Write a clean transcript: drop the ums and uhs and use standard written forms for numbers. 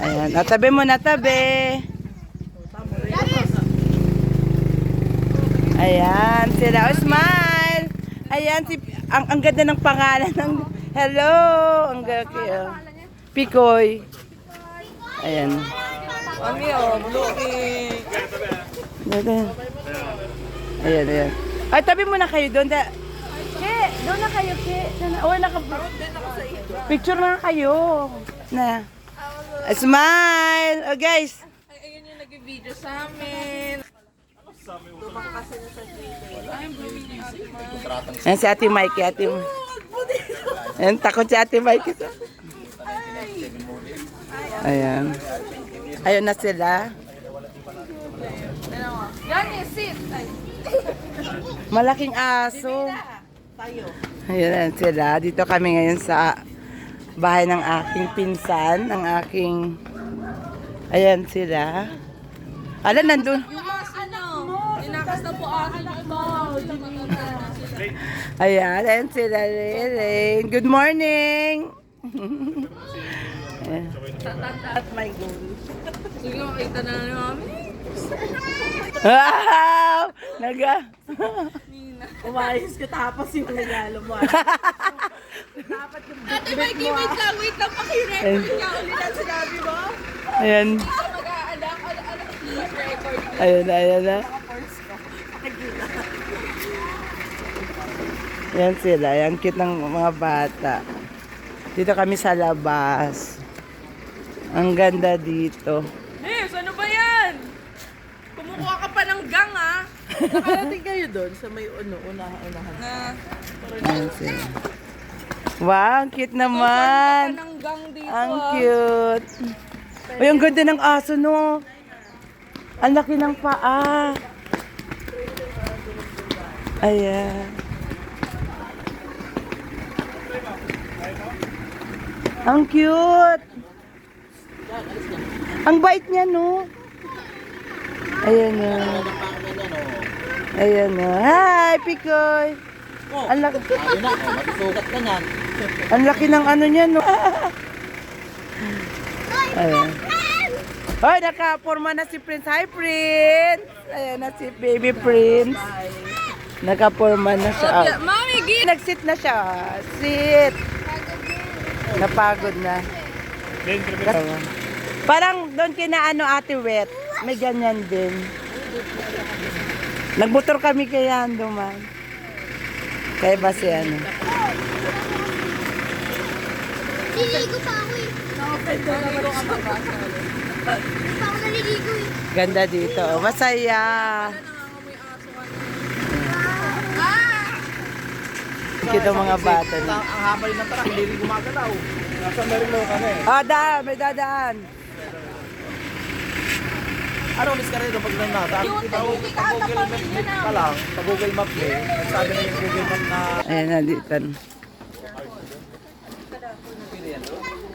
Ayan, natabi mo, natabi. Ayan, sila. Oh, smile. Ayan, ang ganda ng pangalan ng hello. Ang ganda. Pikoy. Ayan. Ayan, ayan. Ay, tabi muna kayo doon. Ke, doon na kayo, Ke. Oh, picture na kayo. Na. Smile. Oh, guys. Ayun yung nag-video sa amin. Ayan si Ate Mikey. Ayan, takot si Ate Mikey. Ayan. Ayun na sila. Yan yung sit. Malaking aso. Ayan sila. Dito kami ngayon sa bahay ng aking pinsan. Ng aking... Ayan sila. Alam, nandun. Inakas na po akin ito. Ayan, ayan sila. Lilin. Good morning. Ayan. At my goal. Sige, makita na ni Mami. Wow! Naga. Umayos ka tapos yung regalo mo. Dapat yung Ate Mikey, wait lang. Paki-record niya ulit ang sinabi mo. Ayan. Ito mag-aalak. Please record. Ayan na, ayan na. Ayan sila. Ayan, cute ng mga bata. Dito kami sa labas. Ang ganda dito. Miss, ano ba yan? Kumukuha ka pa ng gang, ha? nakarating kayo doon sa may unahan. Na, Ayan sila. Wow, ang cute pa naman. ng gang dito, Ang cute. Uy, ang ganda ng aso, no? Ang laki ng paa. Ayan. Ang cute. Ang bait niya, no? Ayan na. Ayan na. Hi, Pikoy. Ang laki. Masukat ka niyan. Ang laki ng ano niya, no? Ayan. Hoy, nakaporma na si Prince. Hi, Prince. Ayan na si Baby Prince. Nakaporma na siya. Mami, Nag-sit na siya. Sit. Napagod na. Parang doon kina ano, Ate Wet. May ganyan din. Nagmotor kami kaya duman. Kaya ba si ano? Naliligo pa ako eh. Pa ako naliligo eh. Ganda dito. Masaya. Kita mga bata na. Ang habay ng truck, hindi rin gumagalaw. Nasa Merlo ka na eh. Ah, daan. May dadaan. Ano ulis ka rin pag nandata? Pag-Google Map ka lang, pag-Google Map eh. Nagsabi na yung Google Map na Ayan na dito.